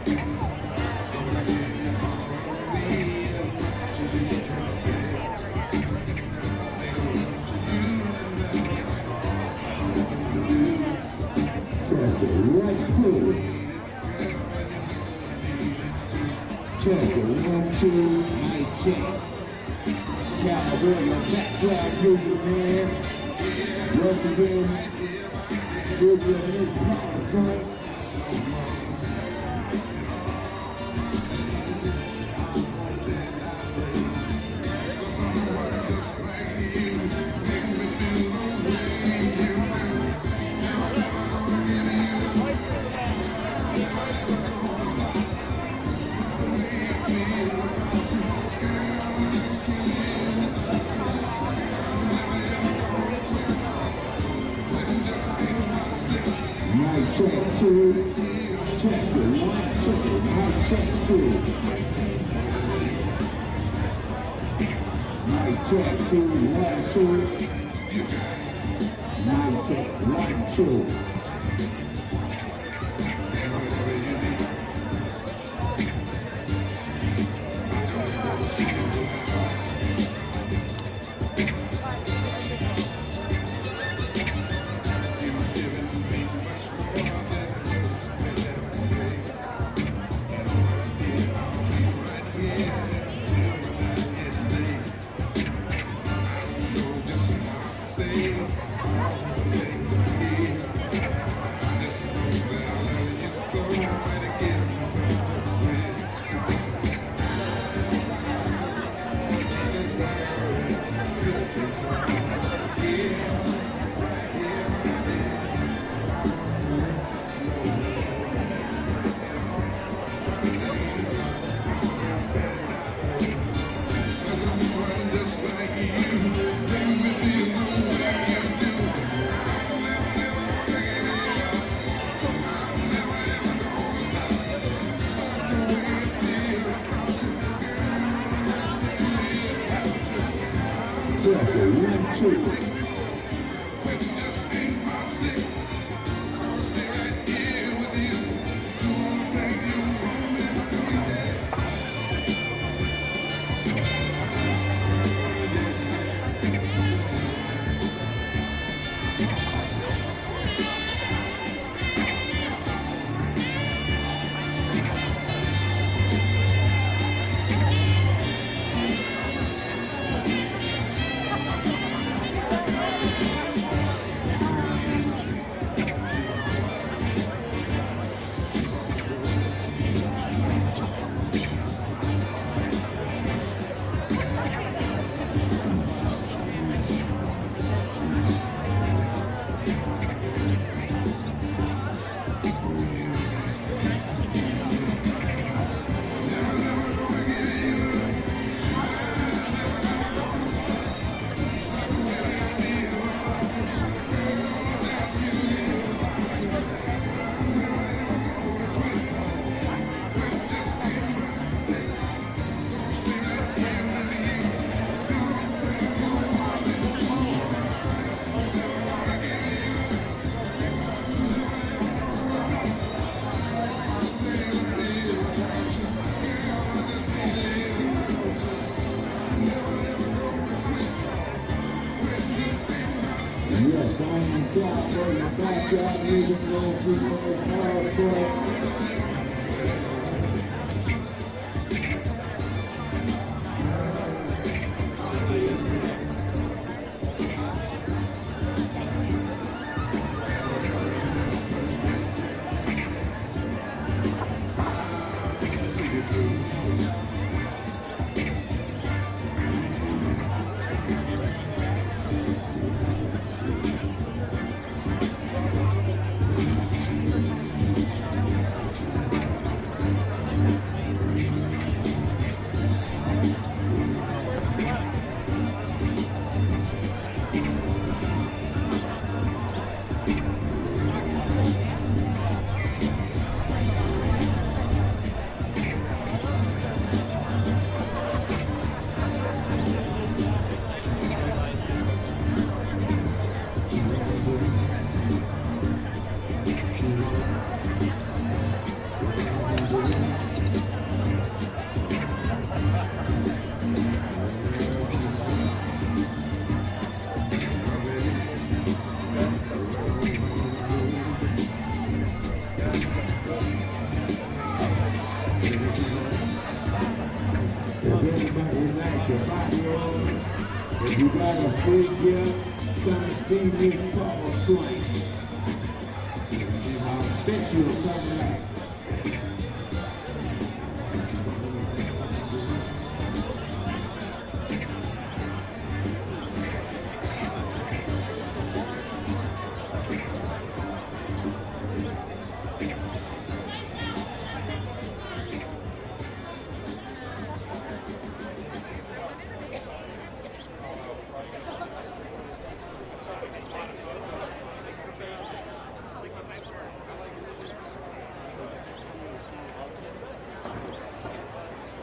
Check it, 1, 2, mic check. California, background music, man. Once again, give you a little power, check two, check it, 1, 2, mic check 2. Mic check 2, 1, 2. Mic check 1, 2. Background music, your 5-year-old. If you got a free gift, come and see me Paul Swank. And I'll bet you'll come back.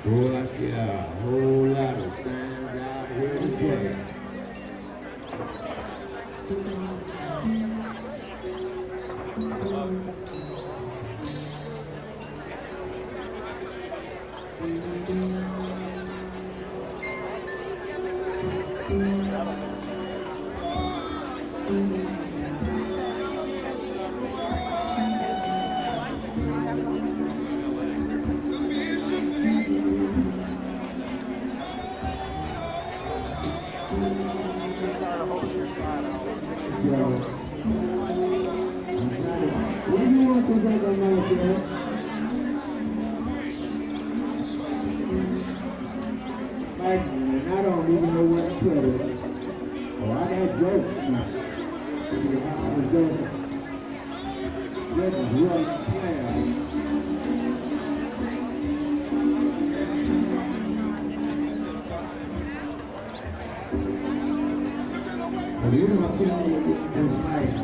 Boy, I see a whole lot of signs out here today. What do you want to go on my friends? And I don't even know where to put it. Oh, I got jokes. I'm joking. This is right there. You know, I'm telling you, it's nice.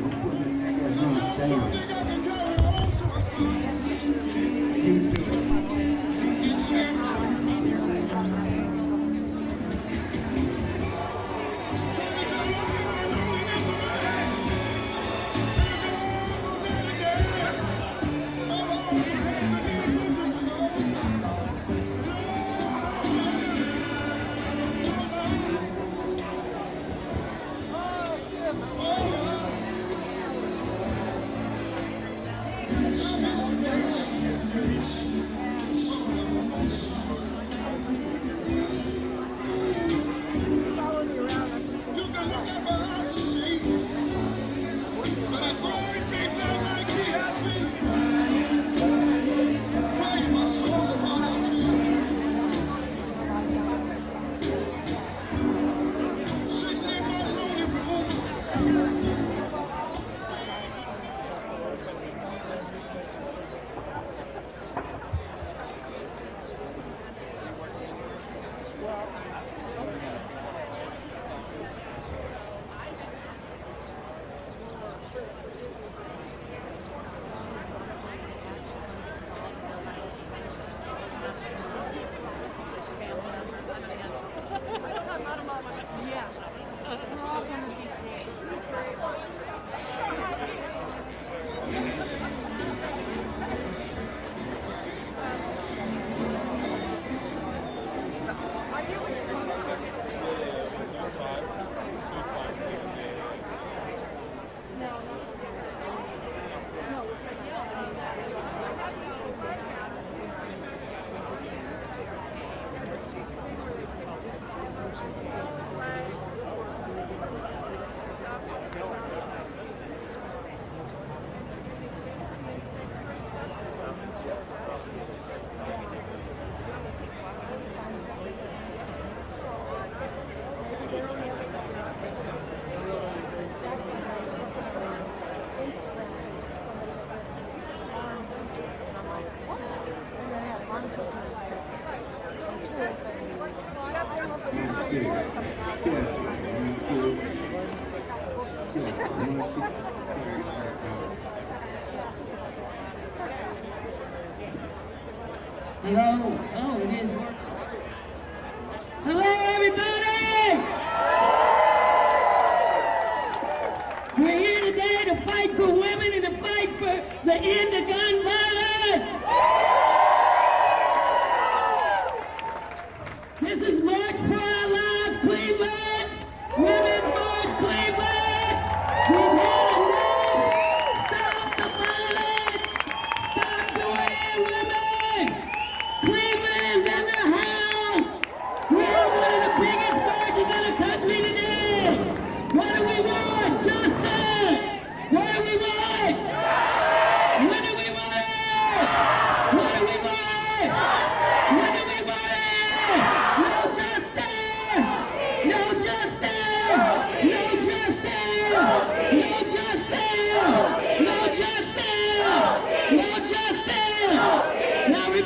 Hello? Oh, it is working. Hello, everybody! We're here today to fight for women and to fight for the end of gun violence! This is March for Our Lives, Cleveland! Women's March, Cleveland! We've had enough! Stop the violence! Stop the way, women! Cleveland is in the house! We're one of the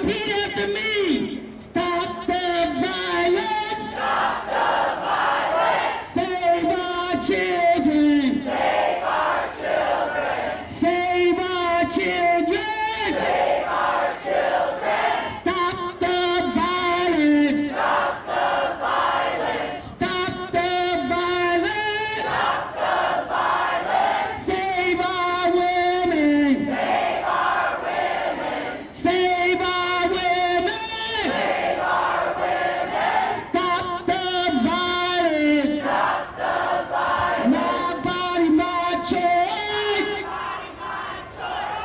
repeat after me. Stop the violence. Stop the violence. Save our children. Save our children. Save our children. Save our children. Stop the violence. Stop the violence. Stop the violence. Stop the violence. Save our women. Save our women. Save our women. Save our women. Stop the violence. Stop the violence. My body, my choice.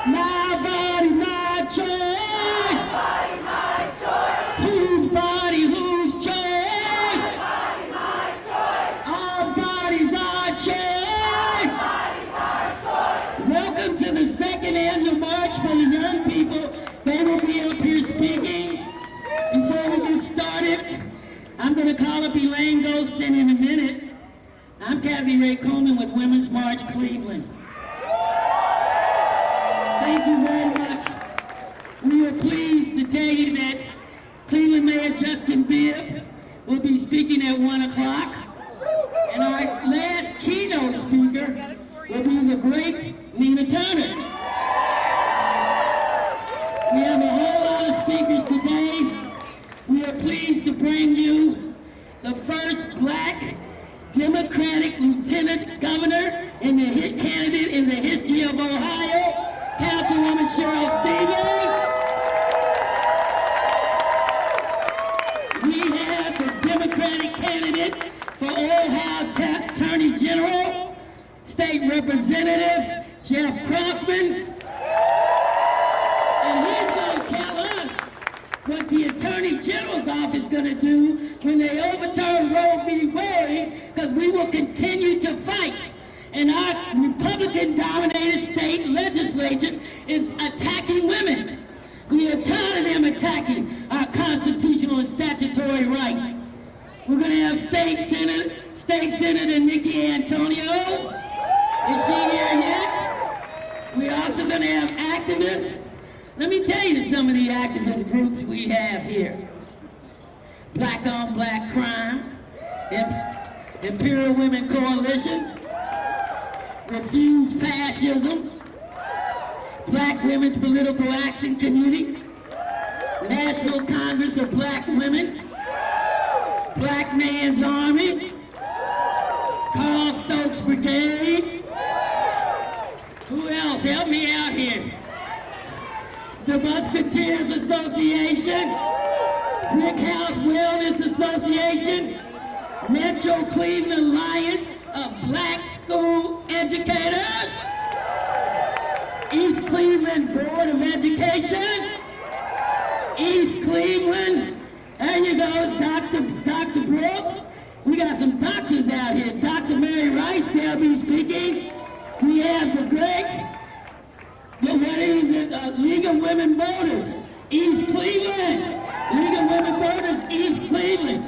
My body, my choice. My body, my choice. Whose body, whose choice? My body, my choice. Our bodies, our choice. Our bodies, our choice. Welcome to the second annual March for the Young People. They will be up here speaking. Before we get started, I'm going to call up Elaine Golston in a minute. I'm Kathy Ray Coleman with Women's March Cleveland. Thank you very much. We are pleased to tell you that Cleveland Mayor Justin Bibb will be speaking at 1 o'clock. And our last keynote speaker will be the great Nina Turner. We have a whole lot of speakers today. We are pleased to bring you the first black Democratic Lieutenant Governor and the candidate in the history of Ohio, Councilwoman Cheryl Stevens. We have the Democratic candidate for Ohio Attorney General, State Representative Jeff Crossman. And he's going to tell us what the Attorney General's office is going to do when they overturn Roe v. Wade, because we will continue to fight. And our Republican-dominated state legislature is attacking women. We are tired of them attacking our constitutional and statutory rights. We're going to have State Senator Nikki Antonio. Is she here yet? We're also going to have activists. Let me tell you some of the activist groups we have here. Black on Black Crime, Imperial Women Coalition, Refuse Fascism, Black Women's Political Action Committee, National Congress of Black Women, Black Man's Army, Carl Stokes Brigade. Who else? Help me out here. The Musketeers Association, Brick House Wellness Association, Metro Cleveland Alliance of Black School Educators, East Cleveland Board of Education, East Cleveland, there you go, Dr. Brooks. We got some doctors out here. Dr. Mary Rice, they'll be speaking. We have the Greg. League of Women Voters, East Cleveland. League of Women Voters, East Cleveland.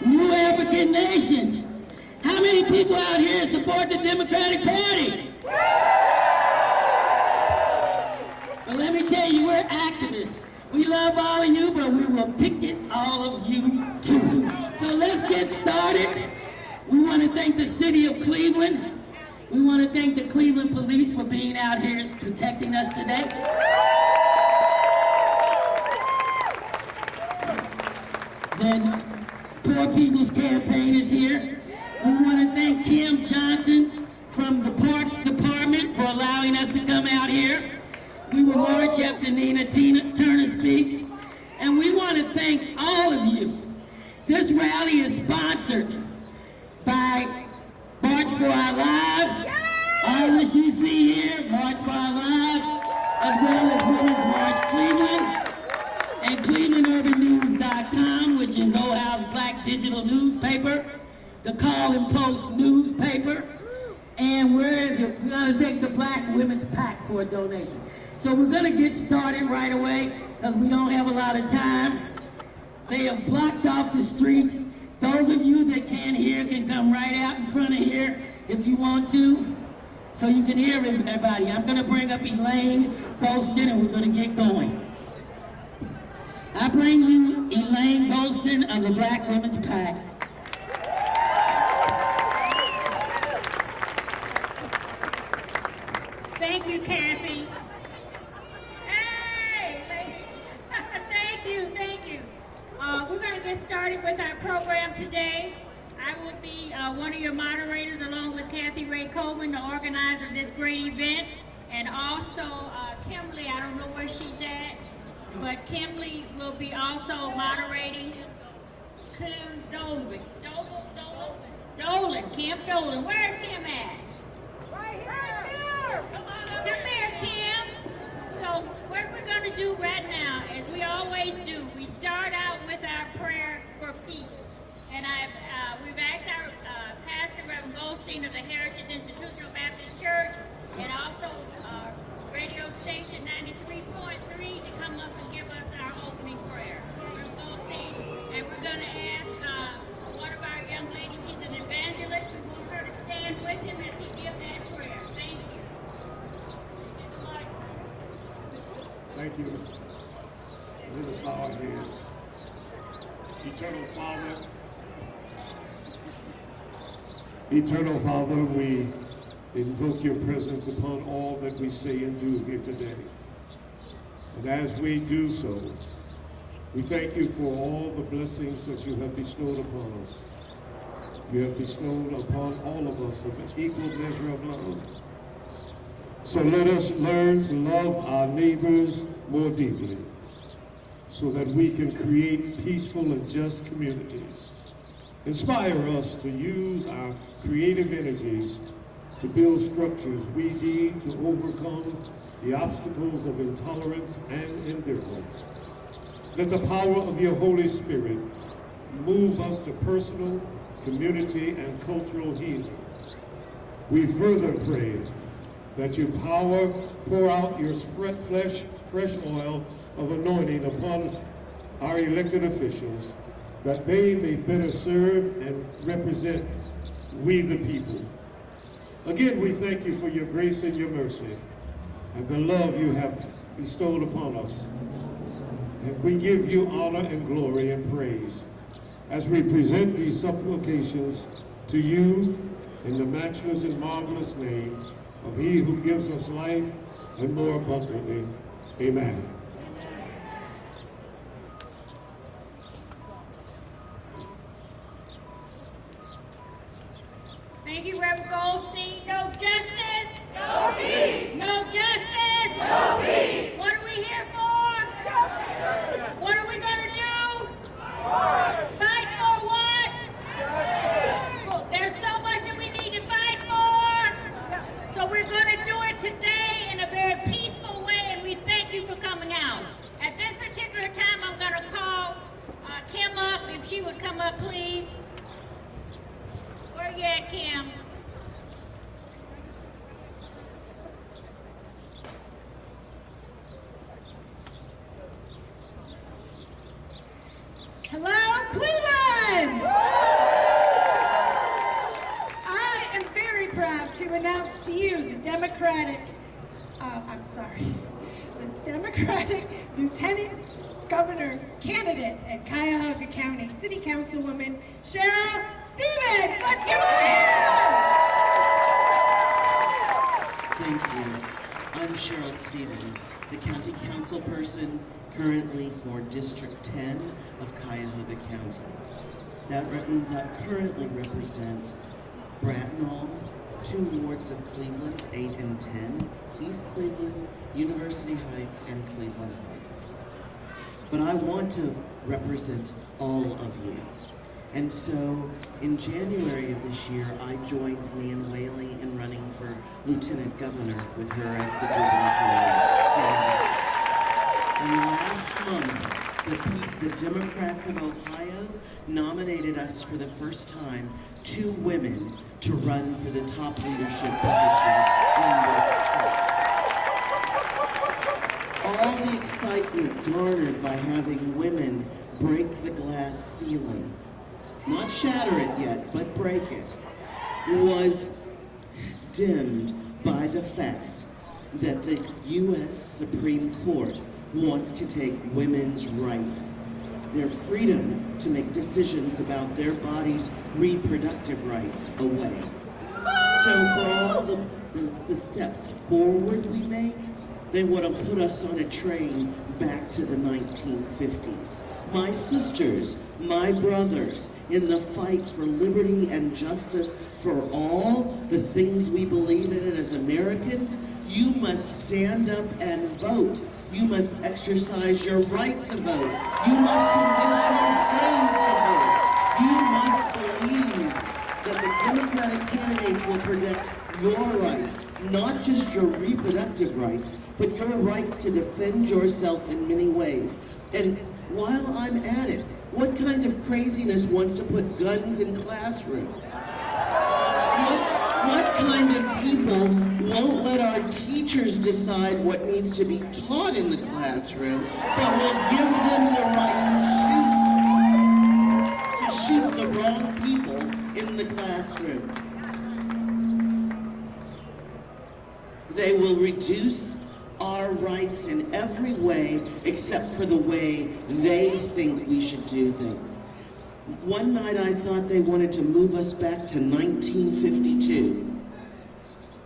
New African Nation. How many people out here support the Democratic Party? Well, let me tell you, we're activists. We love all of you, but we will picket all of you too. So let's get started. We want to thank the city of Cleveland. We want to thank the Cleveland Police for being out here protecting us today. The Poor People's Campaign is here. We want to thank Kim Johnson from the Parks Department for allowing us to come out here. We will march after Nina Turner speaks. And we want to thank all of you. This rally is sponsored by March for Our Lives, all that you see here, March for Our Lives, as well as Women's March Cleveland, and ClevelandUrbanNews.com, which is Ohio's black digital newspaper, the Call and Post newspaper, and where is it? We're going to take the Black Women's PAC for a donation. So we're going to get started right away, because we don't have a lot of time. They have blocked off the streets. Those of you that can't hear can come right out in front of here if you want to. so you can hear everybody. I'm going to bring up Elaine Golston, and we're going to get going. I bring you Elaine Golston of the Black Women's PAC. Thank you, Kathy. Hey! Thank you. We're going to get started with our program today. I will be one of your moderators along with Kathy Ray Coleman, the organizer of this great event. And also Kimberly, I don't know where she's at, but Kimberly will be also moderating. Kim Dolan. Kim Dolan. Where's Kim at? Right here. Come on up. Come here, Kim. So what we're going to do right now, as we always do, we start out with our prayers for peace. And we've asked our Pastor Reverend Goldstein of the Heritage Institutional Baptist Church and also radio station 93.3 to come up and give us our opening prayer. Reverend Goldstein, and we're going to ask one of our young ladies, she's an evangelist, we want her to stand with him as he gives that prayer. Thank you. Thank you. Let us bow our heads. Eternal Father, we invoke your presence upon all that we say and do here today. And as we do so, we thank you for all the blessings that you have bestowed upon us. You have bestowed upon all of us an equal measure of love. So let us learn to love our neighbors more deeply so that we can create peaceful and just communities. Inspire us to use our creative energies to build structures we need to overcome the obstacles of intolerance and indifference. Let the power of your Holy Spirit move us to personal, community, and cultural healing. We further pray that your power pour out your fresh oil of anointing upon our elected officials, that they may better serve and represent we the people. Again, we thank you for your grace and your mercy and the love you have bestowed upon us. And we give you honor and glory and praise as we present these supplications to you in the matchless and marvelous name of he who gives us life and more abundantly. Amen. Thank you, Reverend Goldstein. No justice? No peace! No justice? No peace! What are we here for? Justice! What are we going to do? March! Fight for what? Justice! There's so much that we need to fight for. So we're going to do it today in a very peaceful way, and we thank you for coming out. At this particular time, I'm going to call Kim up. If she would come up, please. Where you at, Kim? Hello, Cleveland! I am very proud to announce to you the Democratic Lieutenant Governor candidate at Cuyahoga County, City Councilwoman Cheryl Stevens. Let's give her a hand! Thank you. I'm Cheryl Stevens, the County Council person currently for District 10 of Cuyahoga County. That means I currently represent Bratnall, 2 wards of Cleveland, 8 and 10, East Cleveland, University Heights, and Cleveland Heights. But I want to represent all of you. And so in January of this year, I joined Leanne Whaley in running for Lieutenant Governor with her as the gubernatorial candidate. And last month, the Democrats of Ohio nominated us for the first time 2 women to run for the top leadership position in the state. All the excitement garnered by having women break the glass ceiling, not shatter it yet, but break it, was dimmed by the fact that the U.S. Supreme Court wants to take women's rights, their freedom to make decisions about their bodies' reproductive rights, away. So for all the steps forward we make, they want to put us on a train back to the 1950s. My sisters, my brothers, in the fight for liberty and justice for all the things we believe in as Americans, you must stand up and vote. You must exercise your right to vote. You must convince your friends to vote. You must believe that the Democratic candidates will protect your rights, not just your reproductive rights, but your rights to defend yourself in many ways. And while I'm at it, what kind of craziness wants to put guns in classrooms? What kind of people won't let our teachers decide what needs to be taught in the classroom, but will give them the right to shoot the wrong people in the classroom? They will reduce our rights in every way except for the way they think we should do things. One night I thought they wanted to move us back to 1952,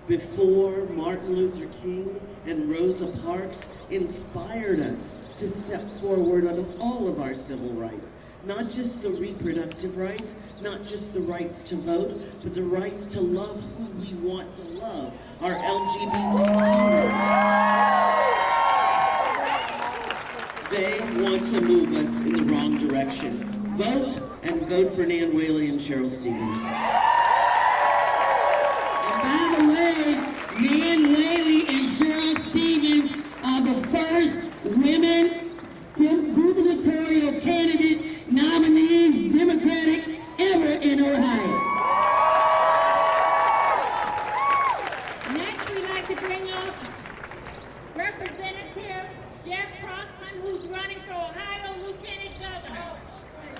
before Martin Luther King and Rosa Parks inspired us to step forward on all of our civil rights. Not just the reproductive rights, not just the rights to vote, but the rights to love who we want to love, our LGBT community. They want to move us in the wrong direction. Vote, and vote for Nan Whaley and Cheryl Stevens. And by the way, Nan Whaley and Cheryl Stevens are the first women gubernatorial candidate nominees, Democratic, ever in Ohio. Next, we'd like to bring up Representative Jeff Crossman, who's running for Ohio Lieutenant Governor.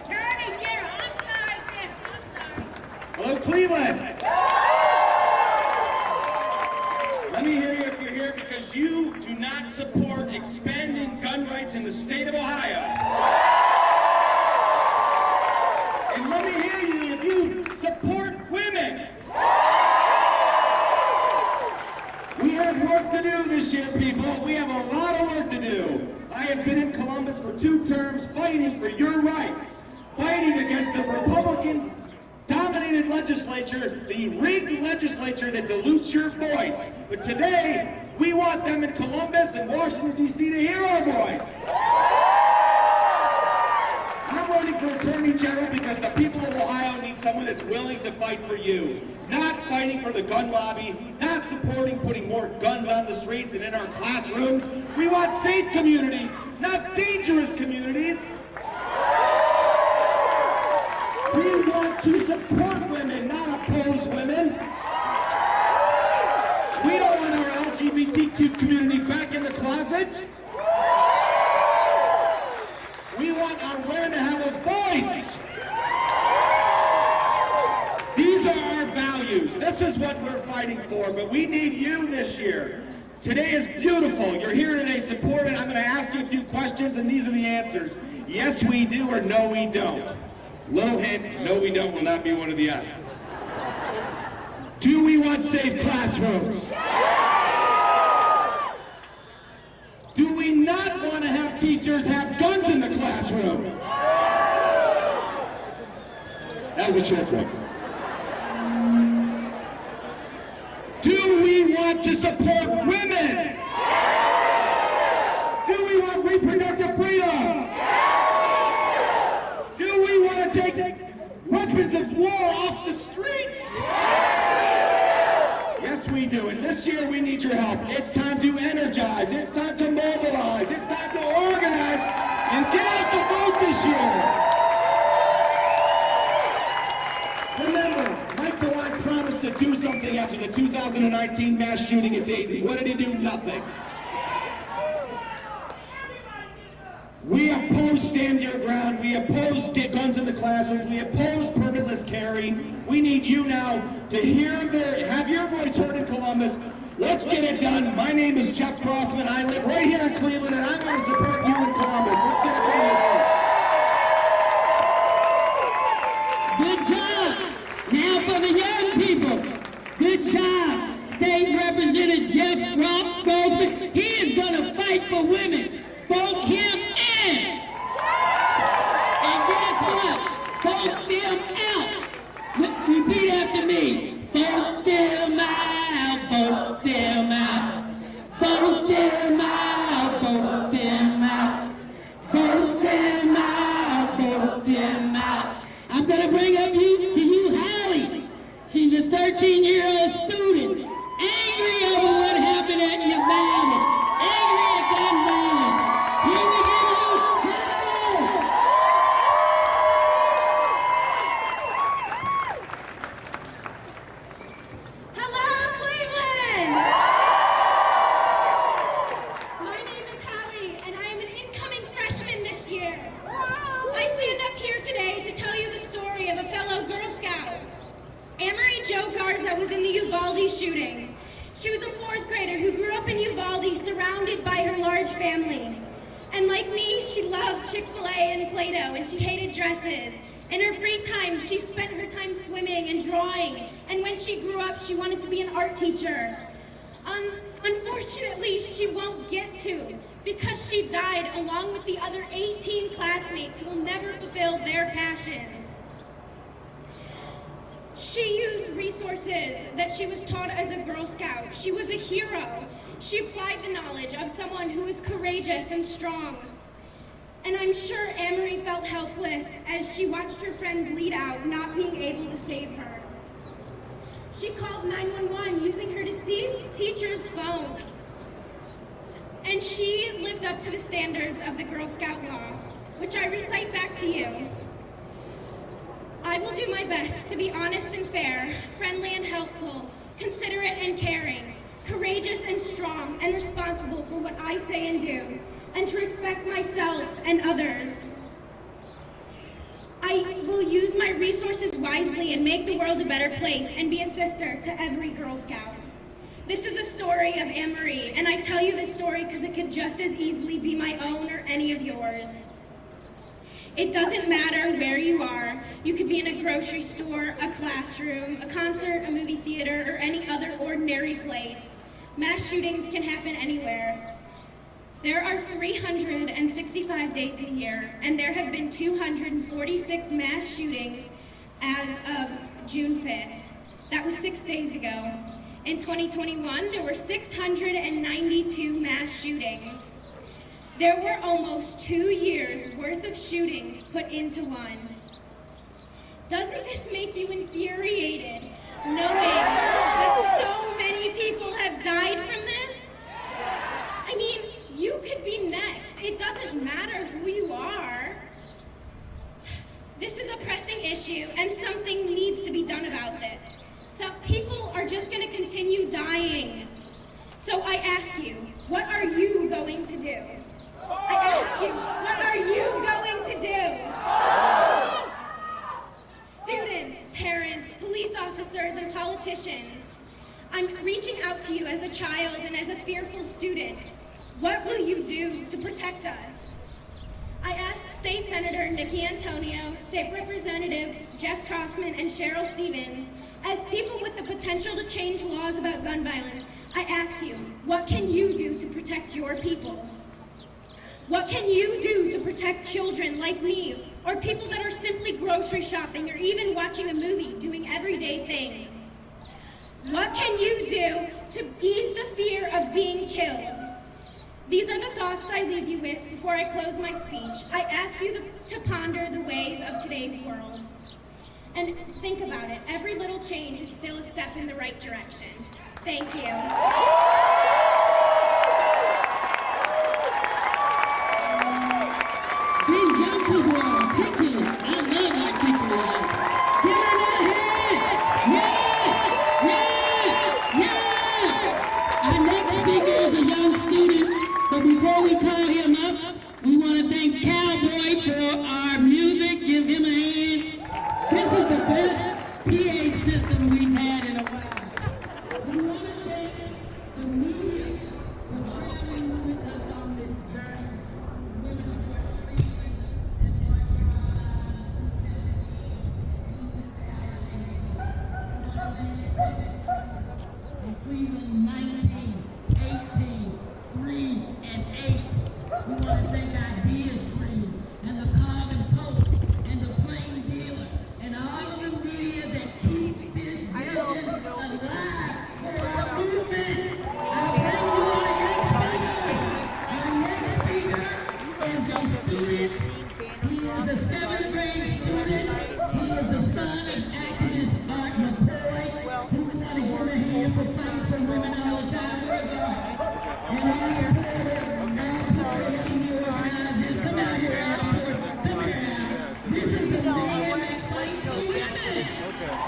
Attorney General, I'm sorry, Jeff, I'm sorry. Hello, Cleveland. Let me hear you if you're here because you do not support expanding gun rights in the state of Ohio. And let me hear you if you support women. We have work to do this year, people. We have a lot of work to do. I have been in Columbus for 2 terms fighting for your rights, fighting against the Republican-dominated legislature, the rigged legislature that dilutes your voice. But today, we want them in Columbus and Washington, D.C. to hear our voice. I'm running for Attorney General because the people of Ohio need someone that's willing to fight for you. Not fighting for the gun lobby, not supporting putting more guns on the streets and in our classrooms. We want safe communities, not dangerous communities. We want to support women, not oppose women. We don't want our LGBTQ community back in the closet. We want our women to have a voice. These are our values. This is what we're fighting for, but we need you this year. Today is beautiful. You're here today, support it. I'm going to ask you a few questions, and these are the answers. Yes, we do, or no, we don't. Little hint, no, we don't will not be one of the options. Do we want safe classrooms? Do we not want to have teachers have guns in the classroom? That was a trick. Do we want to support women? Do we want reproductive freedom? Do we want to take weapons of war off the streets? Yes, we do. And this year we need your help. It's time to energize. It's time to mobilize. It's time to organize and get out the vote this year. Remember, Mike DeWine promised to do something after the 2019 mass shooting at Dayton. What did he do? Nothing. We oppose stand your ground. We oppose guns in the classrooms. We oppose permitless carry. We need you now to have your voice heard in Columbus. Let's get it done. My name is Jeff Crossman. I live right here in Cleveland, and I'm going to support you in Columbus. Let's get it done. Good job. Now for the young people. Good job. State Representative Jeff Grossman. He is going to fight for women. Vote him in. And guess what? Vote them out. Repeat after me. Vote them out. Vote them out. Vote them out. Vote them out. Vote them out. Vote them out. I'm going to bring up to you, Hallie. She's a 13-year-old student, angry over what happened at Uvalde, angry at gun violence. Here we give you Hallie. Hello, Cleveland! My name is Hallie, and I am an incoming freshman this year. I stand up here today to tell you the story of a fellow Girl Scout. Amory Jo Garza was in the Uvalde shooting. She was a 4th grader who grew up in Uvalde surrounded by her large family. And like me, she loved Chick-fil-A and Play-Doh, and she hated dresses. In her free time, she spent her time swimming and drawing. And when she grew up, she wanted to be an art teacher. Unfortunately, she won't get to, because she died along with the other 18 classmates who will never fulfill their passions. She used resources that she was taught as a Girl Scout. She was a hero. She applied the knowledge of someone who is courageous and strong. And I'm sure Amory felt helpless as she watched her friend bleed out, not being able to save her. She called 911 using her deceased teacher's phone. And she lived up to the standards of the Girl Scout law, which I recite back to you. I will do my best to be honest and fair, friendly and helpful, considerate and caring, courageous and strong, and responsible for what I say and do, and to respect myself and others. I will use my resources wisely and make the world a better place and be a sister to every Girl Scout. This is the story of Anne-Marie, and I tell you this story because it could just as easily be my own or any of yours. It doesn't matter where you are. You could be in a grocery store, a classroom, a concert, a movie theater, or any other ordinary place. Mass shootings can happen anywhere. There are 365 days a year, and there have been 246 mass shootings as of June 5th. That was 6 days ago. In 2021, there were 692 mass shootings. There were almost 2 years worth of shootings put into one. Doesn't this make you infuriated, knowing that so many people have died from this? I mean, you could be next. It doesn't matter who you are. This is a pressing issue, and something needs to be done about this. Some people are just going to continue dying. So I ask you, what are you going to do? I ask you, what are you going to do? Students, parents, police officers, and politicians, I'm reaching out to you as a child and as a fearful student. What will you do to protect us? I ask State Senator Nikki Antonio, State Representatives Jeff Crossman and Cheryl Stevens, as people with the potential to change laws about gun violence, I ask you, what can you do to protect your people? What can you do to protect children like me, or people that are simply grocery shopping or even watching a movie, doing everyday things? What can you do to ease the fear of being killed? These are the thoughts I leave you with before I close my speech. I ask you to ponder the ways of today's world. And think about it. Every little change is still a step in the right direction. Thank you. These young people are articulate. I love articulate. Give them a hand. Yeah. Our next speaker is a young student, but before we call him up, we want to thank Cowboy for our music. Give him a hand. This is the best PA system we've had in a while. We want to thank Beer and the Carbon Post and the Plain Dealer and all of the media that keep this vision alive for our movement. I bring you our next speaker. Our next speaker is a student. He is a 7th grade student. He is the son of activist Art McCoy, who want to give a hand for fighting for women all the time. And our supporter, our senior organizers, come out here, Alport, come here. This is the man that fights for women.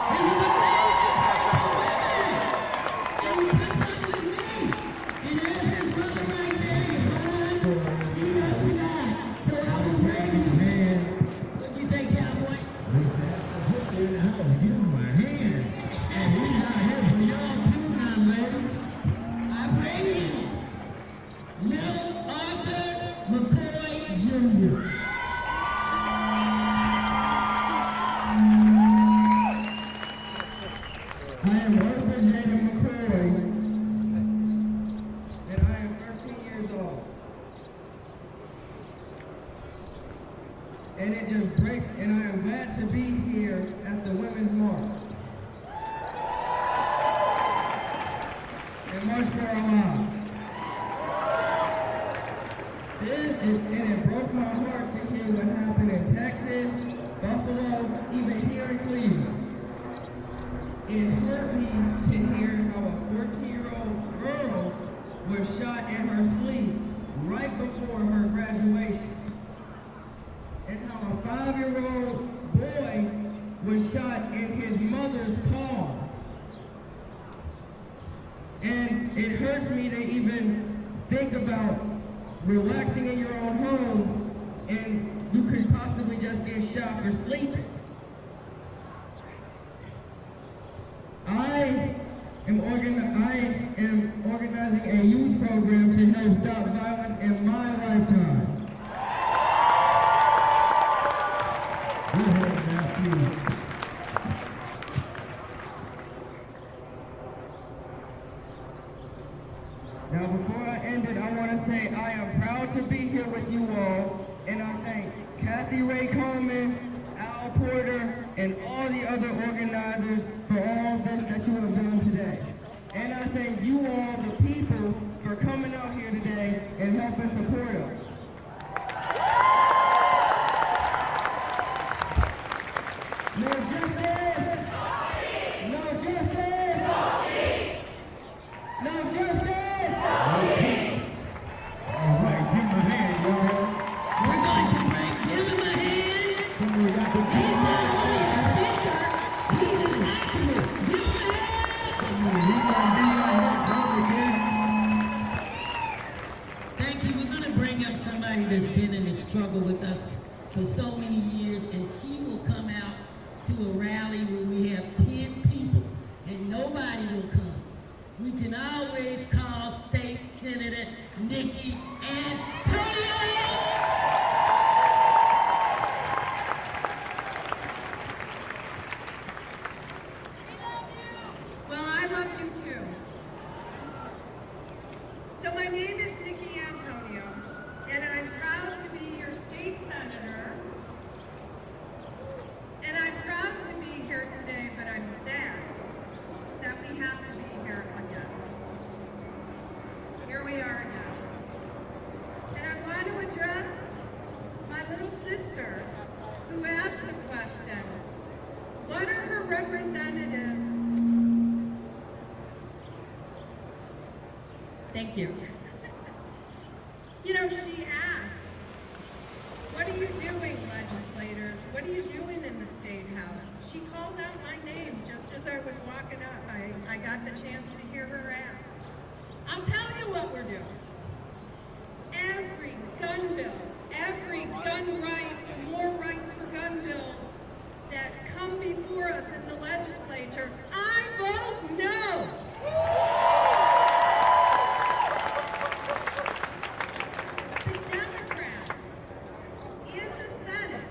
And he's a man that fights for women. And he puts up with me. And there's his brother right there, Ron. He knows me not. So I will pray with you. What you say, cowboy? Give him my hand. And he's out here for y'all too now, ladies. I pray to you. Milt Arthur McCoy Jr. I am Arthur J. McCoy, and I am 13 years old. And it just breaks, and I am glad to be here at the Women's March. And March for Our Lives. And it broke my heart to hear what happened in Texas, Buffalo, even here in Cleveland. It hurt me to hear how a 14-year-old girl was shot in her sleep right before her graduation. And how a 5-year-old boy was shot in his mother's car. And it hurts me to even think about relaxing in your own home and you could possibly just get shot for sleeping. I am organizing a youth program to help stop violence in my lifetime. Go ahead, Matthew. Now, before I end it, I want to say I am proud to be here with you all, and I thank Kathy Ray Coleman, Al Porter, and all the other organizers for all this that you have done today. And I thank you all, the people, for coming out here today and helping support us. No justice! No justice! No justice! No peace! All right, give him a hand, y'all. We're going to break, give him a hand. He's not only a speaker, he's an activist. You Thank you. We're going to bring up somebody that's been in the struggle with us for so many years, and she will come out to a rally where we have 10 people, and nobody will come. We can always call State Senator Nikki Antonio. Well, I love you too. So my name is Nikki Antonio, and I'm proud to be your state senator. And I'm proud to be here today, but I'm sad that we have to be here again. Here we are again. And I want to address my little sister who asked the question, what are her representatives? Thank you. You know, she asked, what are you doing, legislators? What are you doing in the State House? She called out my name just as I was walking up. I got the chance to hear her ask. I'll tell you what we're doing. Every gun bill, every gun rights, more rights for gun bills that come before us in the legislature, I vote no. The Democrats in the Senate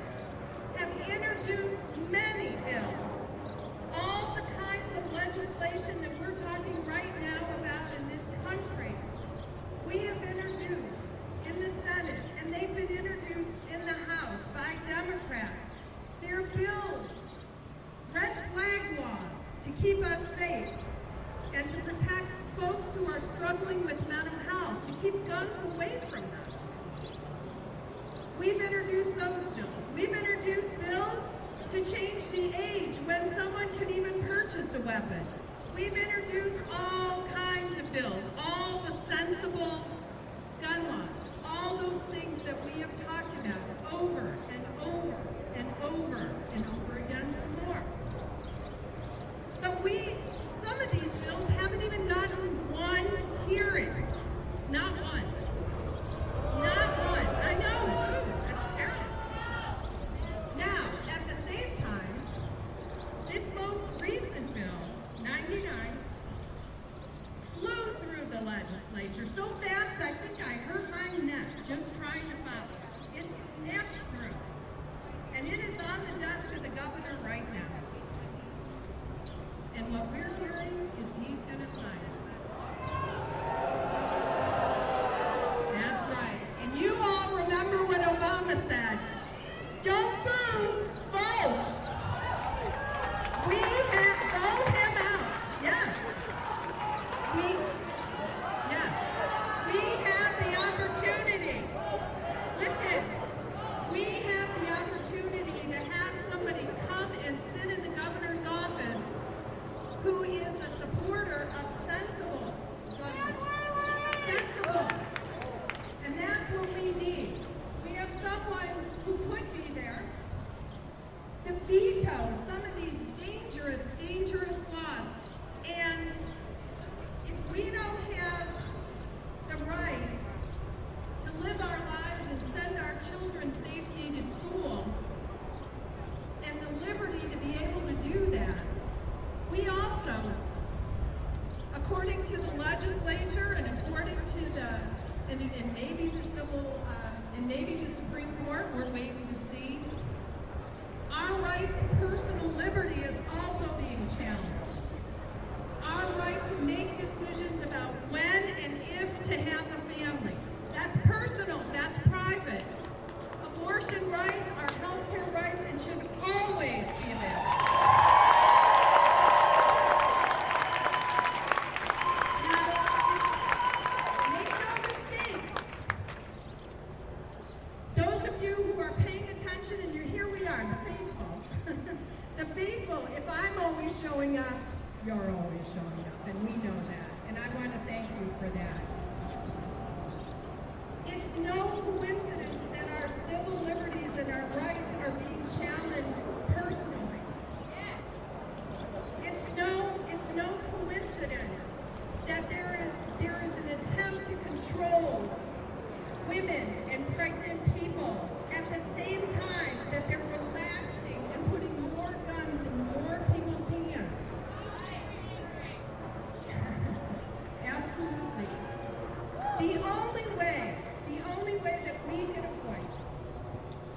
have introduced many bills, all the kinds of legislation that we're talking right now about in this country. We have introduced in the Senate We've introduced those bills. We've introduced bills to change the age when someone can even purchase a weapon. We've introduced all kinds of bills, all the sensible gun laws, all those things that we have talked about over and over and over and over again some more. But some of these bills haven't even gotten one hearing. Not one. Not one. I know. That's terrible. Now, at the same time, this most recent bill, 99, flew through the legislature so fast I think I hurt my neck just trying to follow it. It snapped through. And it is on the desk of the governor right now. And what we're hearing is he's going to sign it. That's right. And you all remember what Obama said. Don't boo, vote. We have vote him out. Yes. We have the opportunity. Listen, we have the opportunity to have somebody come and sit in the governor's office who is a supporter of sensible government. Sensible. And that's what we need. We have someone who could be there to veto some of these dangerous, dangerous laws. And if we don't have the right to live our lives and send our children safely to school, and the liberty to be able to do that, we also, according to the legislature and according to and maybe the civil, and maybe the Supreme Court, we're waiting to see, our right to personal liberty is also being challenged. Our right to make decisions about when and if to have a family. That's personal, that's private. Abortion rights are healthcare rights and should always be available. Showing up, you're always showing up, and we know that, and I want to thank you for that. It's no coincidence that our civil liberties and our rights are being challenged personally. It's no coincidence that there is an attempt to control women and pregnant people at the same time that they're relaxing and putting more guns in more people's hands. Absolutely. The only way that we get a voice,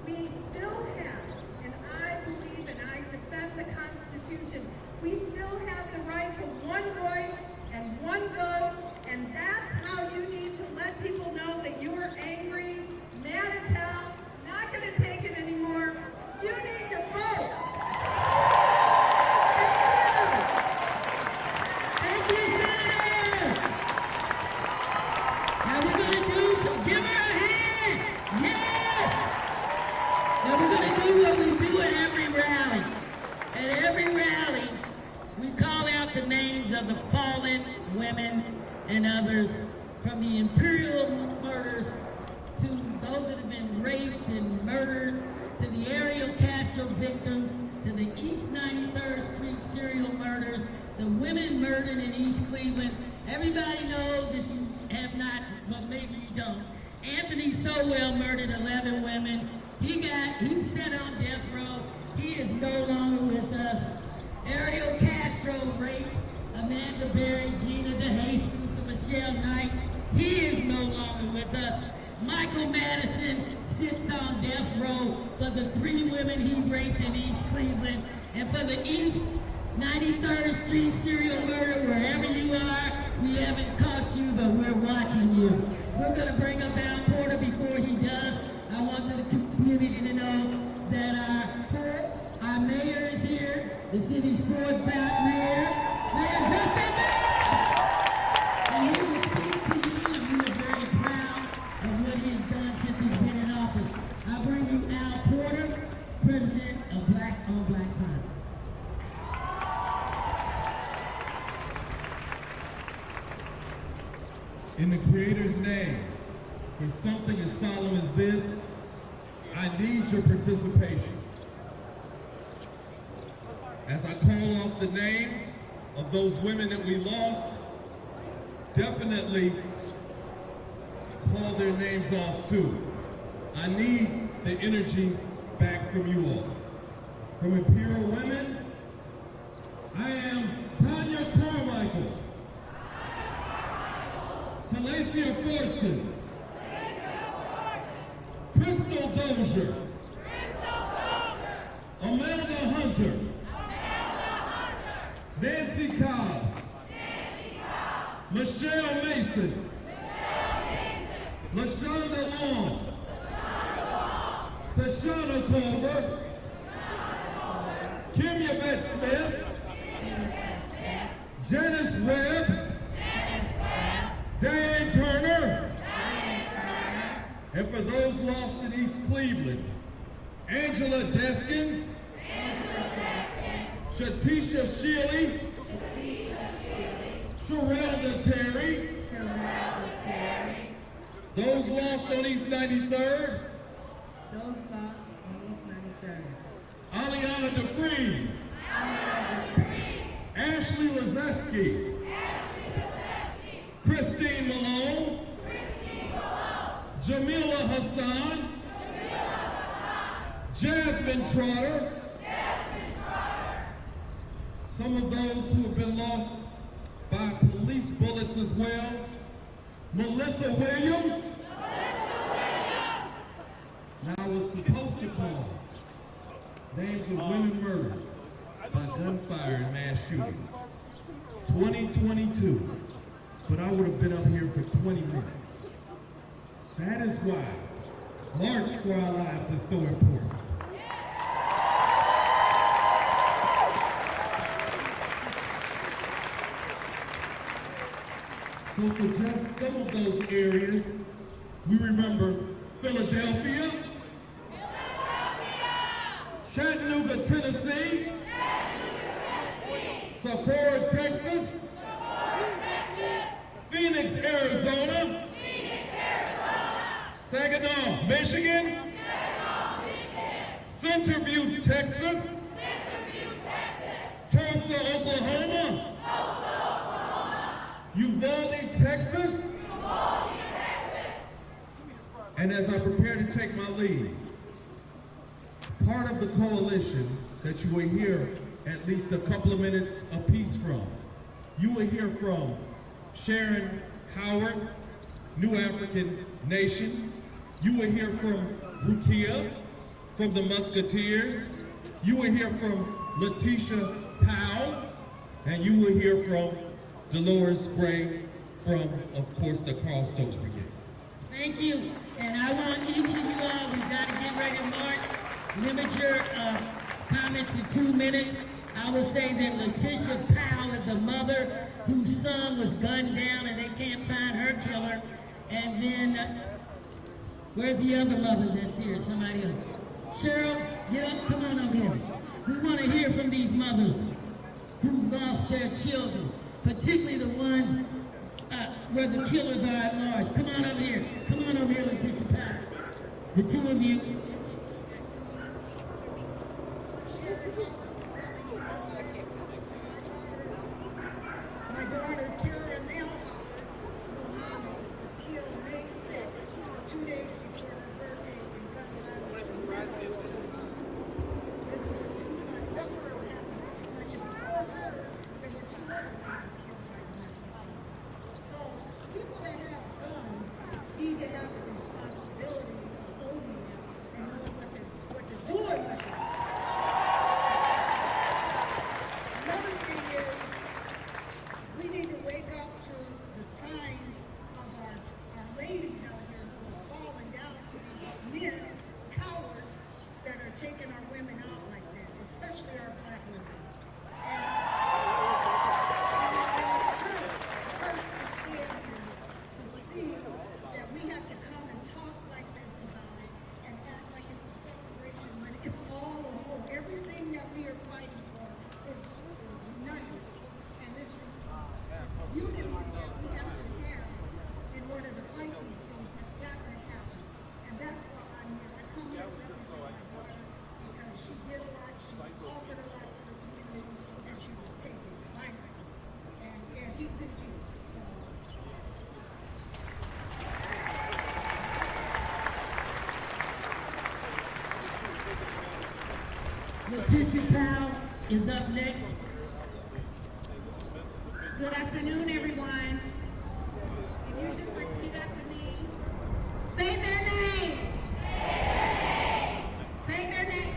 we still have, and I believe and I defend the Constitution, we still have the right to one voice and one vote, and that's how you need to let people know that you are angry, mad as hell, not going to take it anymore. You need to vote. Thank you, Senator. Now we're going to give her a hand. Yes. Now we're going to do what we do at every rally. At every rally, we call out the names of the fallen women and others, from the imperial murders to those that have been raped and murdered, to the Ariel Castro victims, to the East 93rd Street serial murders, the women murdered in East Cleveland. Everybody knows, if you have not, but maybe you don't. Anthony Sowell murdered 11 women. He sat on death row. He is no longer with us. Ariel Castro raped Amanda Berry, Gina DeHastings, Michelle Knight. He is no longer with us. Michael Madison sits on death row for the 3 women he raped in East Cleveland. And for the East 93rd Street serial murder, wherever you are, we haven't caught you, but we're watching you. We're going to bring up Al Porter before he does. I want the community to know that our mayor is here, the city's 4th bout mayor, Mayor Justin Mayor! And he will speak to you, and we are very proud of what he has done since he's been in office. I need your participation. As I call off the names of those women that we lost, definitely call their names off too. I need the energy back from you all. From Imperial Women, I am Tanya Carmichael, Talacia Fortune, Crystal Dozier, Amanda Hunter, Nancy Cobbs, Michelle Mason, LaShonda Long, Tashana Culver, Kim Yvette Smith, Janice Webb, Diane Turner, and for those lost in East Cleveland, Angela Deskins, Shatisha Shealy, Sherelda Terry, those lost on East 93rd, Aliana DeFries, Ashley Lazeski, Christine Malone, Jamila Hassan, Jasmine Trotter, some of those who have been lost by police bullets as well, Melissa Williams. Now I was supposed to call names of women murdered by gunfire and mass shootings. 2022, but I would have been up here for 20 minutes. That is why March for Our Lives is so important. So for just some of those areas, we remember Philadelphia, Chattanooga, Tennessee, Socorro, Texas, Phoenix, Arizona, Saginaw, Michigan, Centerview, Texas, Tulsa, Oklahoma, Uvalde, Texas, and as I prepare to take my leave, part of the coalition that you will hear at least a couple of minutes apiece from, you will hear from Sharon Howard, New African Nation. You will hear from Rukia from the Musketeers. You will hear from Letitia Powell, and you will hear from Dolores Gray from, of course, the Carl Stokes Brigade. Thank you. And I want each of you all, we've got to get ready to march. Limit your comments to 2 minutes. I will say that Letitia Powell is the mother whose son was gunned down and they can't find her killer. And then, where's the other mother that's here? Somebody else. Cheryl, get up, come on up here. We want to hear from these mothers who lost their children, particularly the ones where the killers are at large. Come on up here. Come on up here, Letitia Powell. The two of you. My daughter, Tara Nell, was killed May 6th, 2 days before her birthday in Gunland. This is too much. That world happens too much. And before her, there were 2 other women killed by guns. So people that have guns need to have the responsibility of owning them and know what they're doing with them. Another thing is, we need to wake up to the signs of our ladies out here who are falling down to these men, cowards, that are taking our women out like that, especially our black women. And it hurts to stand here to see that we have to come and talk like this about it and act like it's a celebration when it's all a war. Everything that we are fighting for is united. And this is unity that we have to have in order to fight these things. It's got to happen. And that's why I'm here. I come here to represent Letitia Powell is up next. Good afternoon, everyone. If you just repeat after me, say their name. Say their name.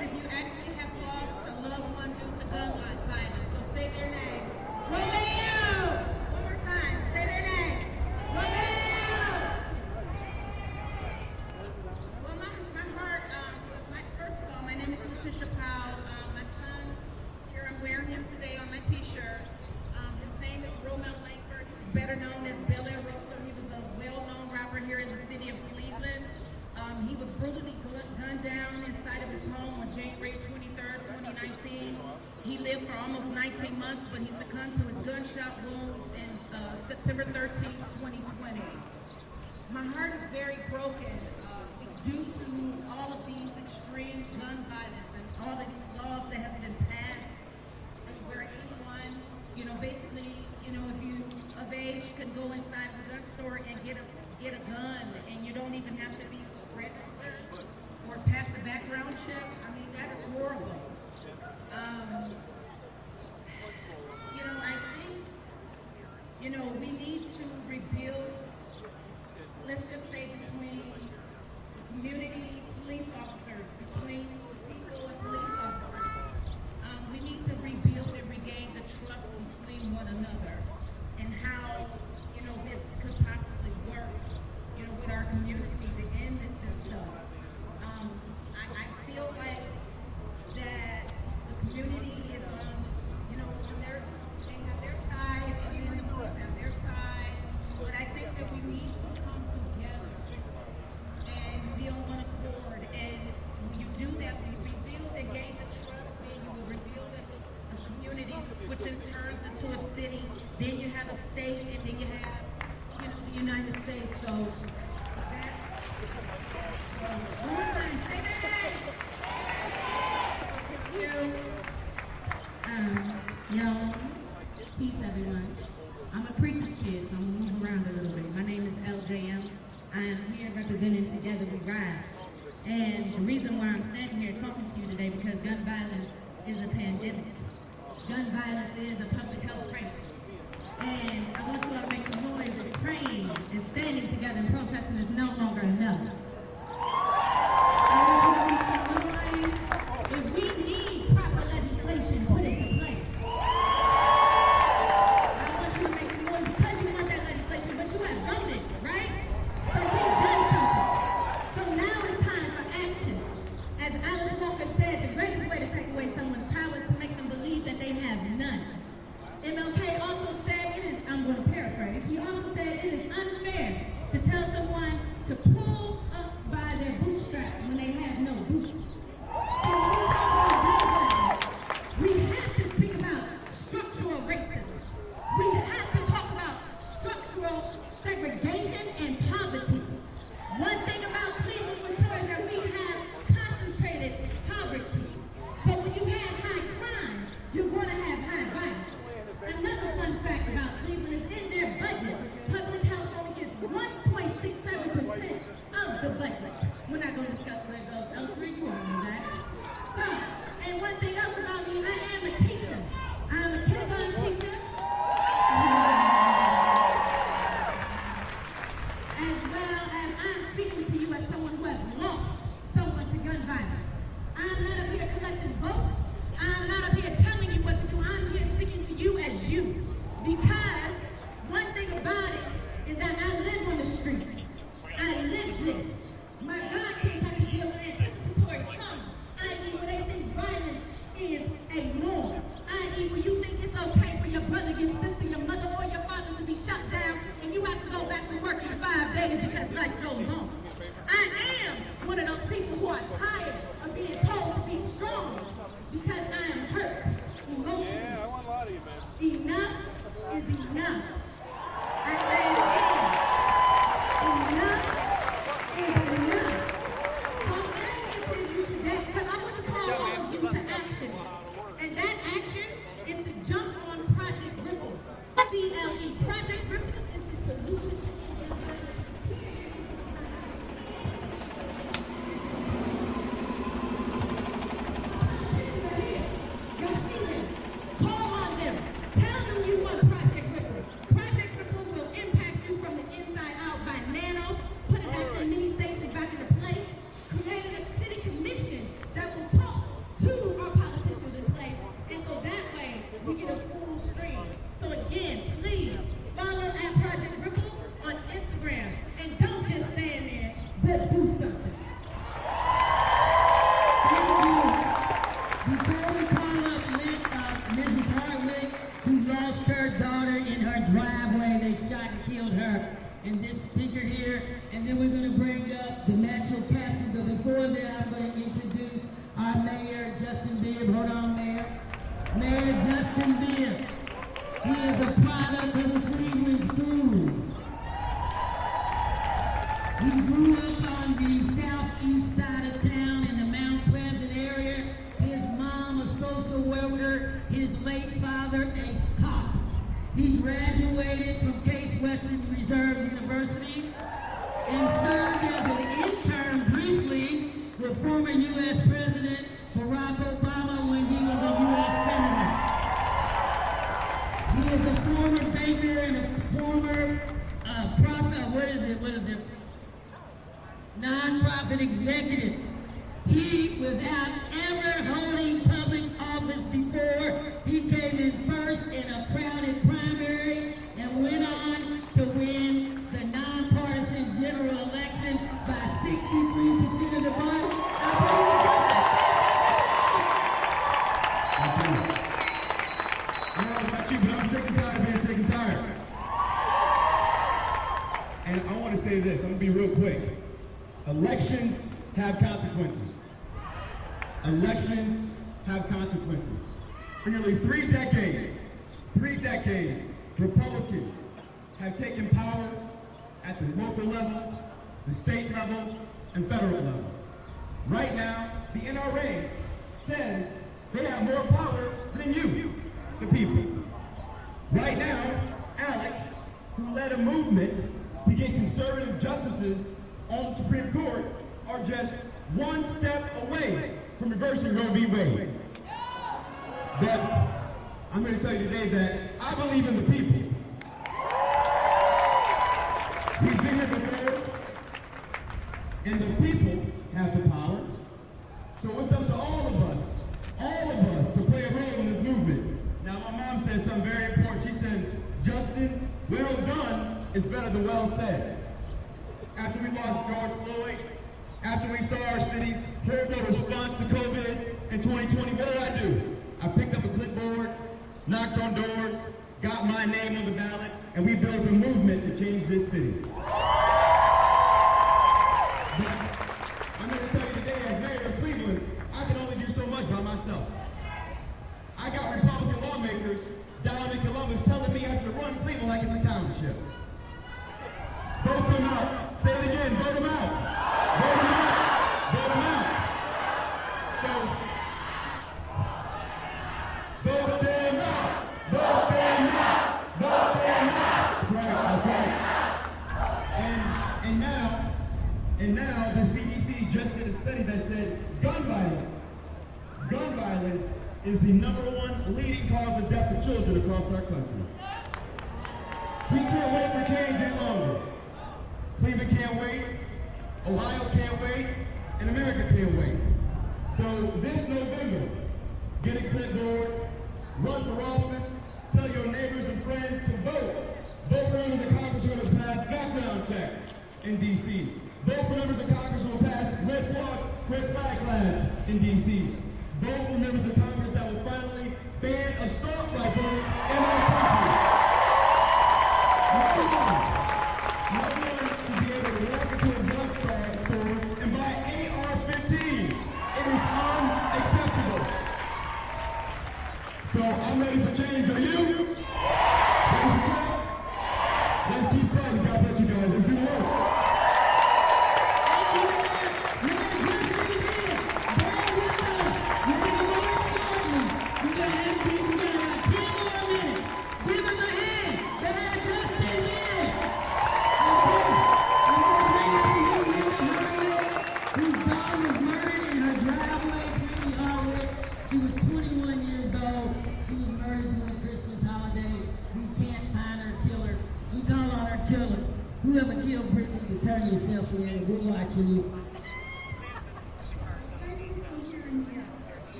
If you actually have lost a loved one due to gun violence, so say their name. Romeo! One more time, say their name. Romeo! Well, my heart, first of all, my name is Letitia Powell. My son, here I'm wearing him today on my t-shirt. His name is Romeo Langford. He's better known as Bill Rosa. He was a well-known rapper here in the city of Cleveland. He was brutally gunned down inside of his home on January 23rd, 2019. He lived for almost 19 months, but he succumbed to his gunshot wounds in September 13th, 2020. My heart is very broken due to all of these extreme gun violence and all of these laws that have been passed, where anyone, basically, if you of age can go inside the gun store and get a gun, and you don't even have to be registered or pass the background check. I mean, that is horrible. I think, we need to rebuild, let's just say, between community police officers, between people and police officers. We need to rebuild and regain the trust between one another, and how, this could possibly work, with our community to end this stuff. I feel like that the community is on their side, and then the police have their side, but I think that we need to come together and be on one accord, and when you do that, when you rebuild and gain the trust, then you will rebuild a community, which in turns into a city, then you have a state, and then you have, the United States. So, one more time, say that. Y'all, peace everyone. I'm a preacher's kid, so I'm gonna move around a little bit. My name is LJM. I am here representing Together We Rise. And the reason why I'm standing here talking to you today, because gun violence is a pandemic. Gun violence is a public health crisis. And I want you all to make some noise of praying and standing together and protesting is no longer enough. I want you to make some noise if we need proper legislation put into place. I want you to make some noise because you want that legislation, but you have voted, right? So we've done something. So now it's time for action. As Alice Walker said, the greatest way to take away someone's power is to make them believe that they have none. MLK also said I'm going to paraphrase, he also said it is unfair to tell someone to pull up by their bootstraps when they have no boots. So we have to speak about structural racism. We have to talk about structural segregation and poverty. One thing about Cleveland for sure is that we have concentrated poverty. But when you have high crime, you're going to have high violence. Another fun fact about Cleveland is in their budget, public health only gets 1.67% of the budget. We're not going to discuss where it goes elsewhere, you all know that. So, and one thing else about me, I am a teacher. I'm a kindergarten teacher. As well as I'm speaking to you as someone who has lost someone to gun violence. I'm not up here collecting votes. I'm not up here telling you what to do. I'm here speaking to you as you. Because one thing about it is that I live on the streets. I live this. My God kids have to deal with anticipatory trauma. I.e. when they think violence is a norm. I.e. when you think it's okay for your brother, your sister, your mother, or your father to be shut down and you have to go back to work in 5 days because life goes on. I am one of those people who are tired of being told to be strong because I am hurt emotionally. Yeah, I want a lot of you, man. Enough is enough. I say it again. Enough is enough. let's do something. Before we call up Mrs. Hardwick, who lost her daughter in her driveway, they shot and killed her in this picture here, and then we're going to bring up the natural captains, but before that I'm going to introduce our mayor, Justin Bibb. Hold on, Mayor. Mayor Justin Bibb. He is a product of the Cleveland schools. He grew up on the southeast side of town in the Mount Pleasant area. His mom, a social worker, his late father, a cop. He graduated from Case Western Reserve University and served as an intern briefly with former U.S. President Barack Obama when he was a U.S. Senator. He is a former banker and a former nonprofit executive. He, without ever holding public office before, he came in first in a crowded primary and went on to win the nonpartisan general election by 63% of the vote. I don't know about you, but I'm sick and tired of being sick and tired. And I want to say this, I'm going to be real quick. Elections have consequences. Elections have consequences. For nearly 3 decades, Republicans have taken power at the local level, the state level, and federal level. Right now, the NRA says they have more power than you, the people. Right now, Alec, who led a movement to get conservative justices on the Supreme Court, are just one step away from reversing Roe v. Wade. But I'm going to tell you today that I believe in the people. We've been here before, and the people have the power. So it's up to all of us to play a role in this movement. Now, my mom says something very important. She says, Justin, well done is better than well said. After we lost George Floyd, after we saw our city's horrible response to COVID in 2020, what did I do? I picked up a clipboard, knocked on doors, got my name on the ballot, and we built a movement to change this city. But I'm going to tell you today, as mayor of Cleveland, I can only do so much by myself. I got Republican lawmakers down in Columbus telling me I should run Cleveland like it's a township. Vote them out. Say it again, vote them out. Vote them out. Vote them out. So, vote them out. Vote them out. Vote them out. That's right. And now the CDC just did a study that said gun violence is the #1 leading cause of death for children across our country. We can't wait for change any longer. Cleveland can't wait, Ohio can't wait, and America can't wait. So this November, get a clipboard, run for office, tell your neighbors and friends to vote. Vote for members of Congress who are going to pass background checks in D.C. Vote for members of Congress who will pass red flag laws in D.C. Vote for members of Congress that will finally ban assault rifles in our country. No one should be able to walk into a drug store and buy AR-15. It is unacceptable. So I'm ready for change. Are you?